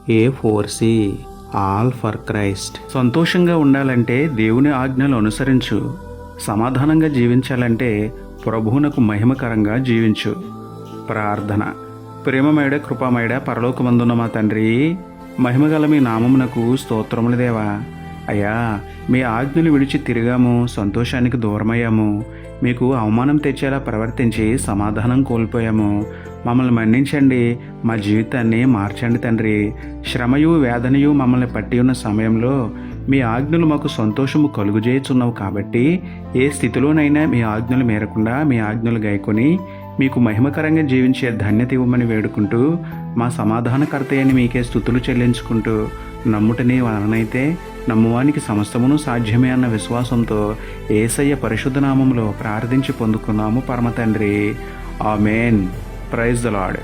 A4C all for Christ. సంతోషంగా ఉండాలంటే దేవుని ఆజ్ఞలు అనుసరించు. సమాధానంగా జీవించాలంటే ప్రభువునకు మహిమకరంగా జీవించు. ప్రార్థన. ప్రేమమేడ కృపామేడ పరలోకమందున్న మా తండ్రి, మహిమగల మీ నామమునకు స్తోత్రములు దేవా. అయ్యా, మీ ఆజ్ఞలు విడిచి తిరిగాము, సంతోషానికి దూరమయ్యాము, మీకు అవమానం తెచ్చేలా ప్రవర్తించి సమాధానం కోల్పోయాము. మమ్మల్ని మన్నించండి, మా జీవితాన్ని మార్చండి తండ్రి. శ్రమయు వేదనయు మమ్మల్ని పట్టి ఉన్న సమయంలో మీ ఆజ్ఞలు మాకు సంతోషము కలుగుజేయుచున్నావు కాబట్టి ఏ స్థితిలోనైనా మీ ఆజ్ఞలు మేరకుండా మీ ఆజ్ఞలు గైకొని మీకు మహిమకరంగా జీవించే ధన్యత ఇవ్వమని వేడుకుంటూ, మా సమాధానకర్త అని మీకే స్తుతులు చెల్లించుకుంటూ, నమ్ముటనే వలనైతే నమ్మువానికి సమస్తమును సాధ్యమే అన్న విశ్వాసంతో యేసయ్య పరిశుద్ధ నామములో ప్రార్థించి పొందుకున్నాము పరమ తండ్రి. ఆమేన్. Praise the lord.